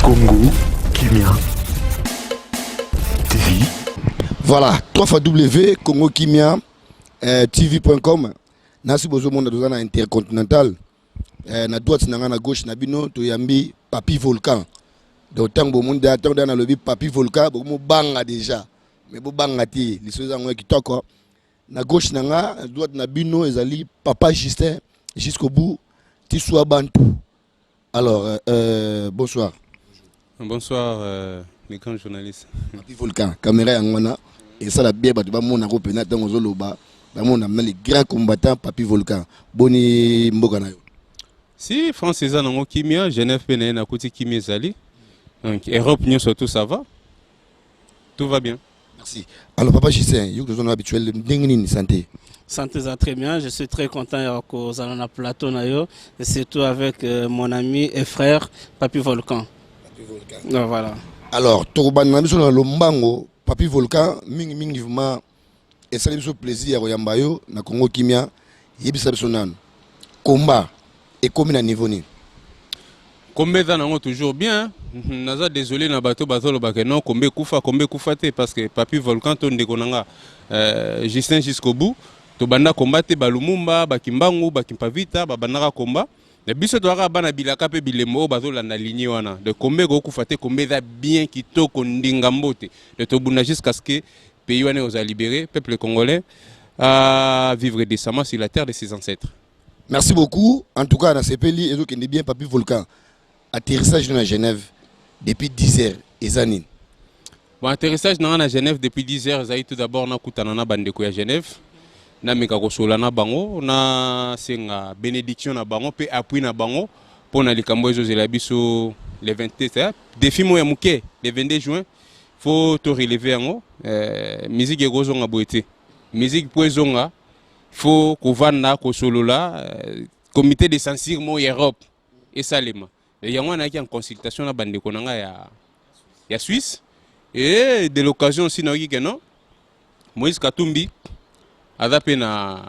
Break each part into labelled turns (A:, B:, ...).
A: Congo Kimia TV.
B: Voilà, 3W Congo Kimia TV.com. Nasi bozo monde dans un intercontinental. Na droite na gauche na bino to yambi Papi Volcan. Donc tant que monde attend dans le Papi Volcan, bo banga déjà. Mais bo banga ti, les choses en kitoko. Na gauche na droite na bino ezali Papa Justin jusqu'au bout ti soit bantu. Alors bonsoir.
C: Bonsoir les grands journalistes.
B: Papi Volcan, caméra yangwana et ça la bien ba ba mona ko pena tango zoloba. Ba mona les grands combattants Papi Volcan. Boni mboka na yo.
C: Si France est en Kimia, Genève pene na kuti Kimia zali. Donc Europe nous surtout ça va. Tout va bien.
B: Merci. Alors Papa Justin, yo que nous habituel ndengini santé.
D: Santé ça très bien, je suis très content qu'on a un plateau et surtout avec mon ami et frère Papi Volcan.
B: Papi Volcan.
D: Donc, voilà.
B: Alors, Toruban na biso na lombango, Papi Volcan mingi vraiment et ça le plaisir à Yambayo na Congo Kimia, yebisa biso nan. Combat et comme à niveau ni.
C: Combien d'années toujours bien. Naza désolé na bateau le baké non combien kufa te parce que Papi Volcan ton de konanga Justin jusqu'au bout. To banda combattre balumumba bakimbangu bakimpavita babandaka combat. Le biso to aka bana bilaka pe bilemo bazo la na ligne wana. De combien go kufa te combien za bien kitoko ndinga mbote. De to buna jusqu'à ce que pays wana os a libéré peuple congolais à vivre décemment sur la terre de ses ancêtres.
B: Merci beaucoup. En tout cas, dans ces pays, et donc bien Papi Volcan. Atterrissage à Genève depuis 10 heures et Zanine.
C: Bon, atterrissage à Genève depuis 10 heures, j'ai tout d'abord na kutanana bandeko ya Genève. Na meka kosola na bango, na senga bénédiction na bango, pe appui na bango pour na likambo ezo zela biso le 27 défi mo ya muke le 22 juin. Faut to relever yango musique egozo nga boete. Musique poezonga faut kovanda kosolola comité de censure mo Europe et salema. Il y a en consultation na bande konanga ya Suisse et de l'occasion aussi na non Moïse Katumbi adapé na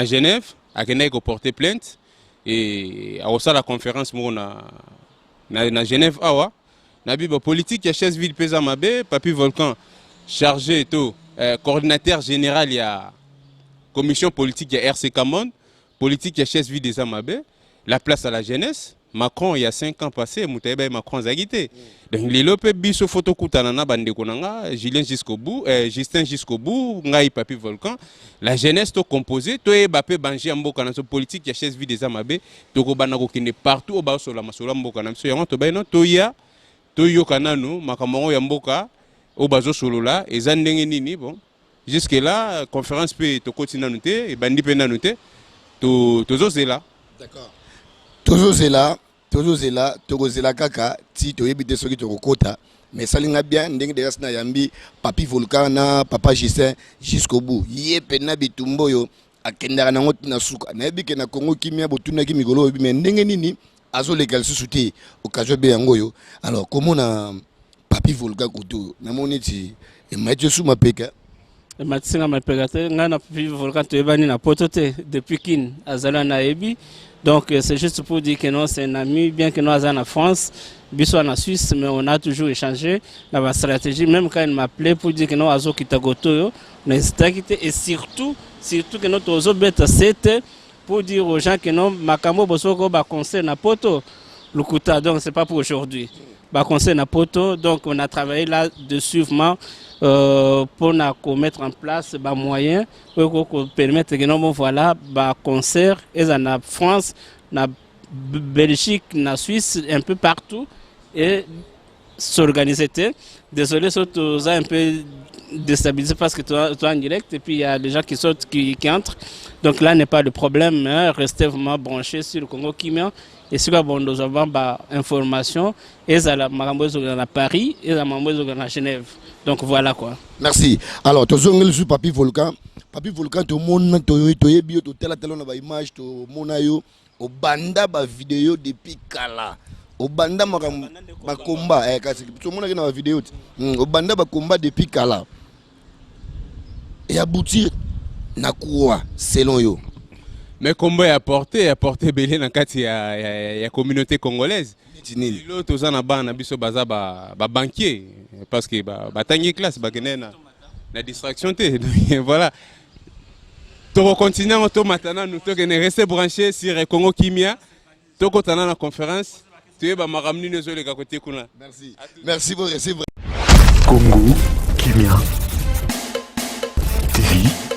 C: Genève a ko porter plainte et a aussi la conférence mo na Genève awa na bibo politique ya chaise ville pesa mabe Papi Volcan chargé to coordinateur général ya commission politique ya RCK Monde politique ya chaise ville des Amabe la place à la jeunesse. Macron il y a 5 ans passé, Moutaïba Macron zagité. Donc les lopé biso photo kutanana bande konanga, Julien jusqu'au bout, Justin jusqu'au bout, ngai Papi Volcan. La jeunesse to composé, to e bapé banji mboka na so politique ya chaise vie des Amabe, to ko bana ko kende partout au ba so la masola mboka na so yango to ba no to ya to yo kananu makamongo ya mboka au bazo solo là et zandenge nini bon. Jusque là conférence pe to kotina noté et bandi pe na noté to zozela.
B: D'accord. Toujours là, kaka, si tu es sur le côté, mais ça l'est bien, ndenge de rasna yambi, Papi Volcan na Papa Justin jusqu'au bout. Yé pena bitumbo yo, akendara na ngoti na suka. Na yebi ke na Congo Kimia botuna ki migolo mais ndenge nini azo legal susuti occasion be yango yo. Alors comment na Papi Volcan kuto, na moniti e maître sou mapeka.
D: Le matin ma pegate ngana Papi Volcan to ebani na potote depuis kin azala na ebi. Donc c'est juste pour dire que non, c'est un ami, bien que nous sommes en France, bisous en Suisse, mais on a toujours échangé dans la stratégie, même quand il m'appelait pour dire que nous avons quitté Goto, on a quitté et surtout que nous avons bête c'était pour dire aux gens que non, Makambo Bosoko va conseil na poto, le Kuta, donc c'est pas pour aujourd'hui. Va conseil na poto, donc on a travaillé là-dessus pour mettre en place des moyens pour permettre que nous voilà concert et en France, en Belgique, en Suisse, un peu partout et s'organiser. Désolé, surtout un peu déstabilisé parce que tu es en direct et puis il y a des gens qui sortent, qui entrent. Donc là n'est pas le problème, hein. Restez vraiment branchés sur le Congo Kimia. Et si nous avons des informations, et à la Paris, et à Genève. Donc voilà quoi.
B: Merci. Alors, tu as sur Papi Volcan. Papi Volcan, tu as bio, tu as image, tu as au banda ba vidéo depuis Kala. Au banda ba combat. Tout le monde a une vidéo. Au banda ba combat depuis Kala. Et aboutir na quoi selon yo.
C: Mais combo est apporté belé dans kati ya communauté congolaise. L'autre aux anaba na biso baza ba banquier parce que ba tangi classe ba kene na distraction té. Voilà. Toko continent auto matana nous to rester branché sur Congo Kimia. Toko tana na conférence. Tu es ba maramni nezo le côté kuna.
B: Merci. Merci pour recevoir.
A: Congo Kimia.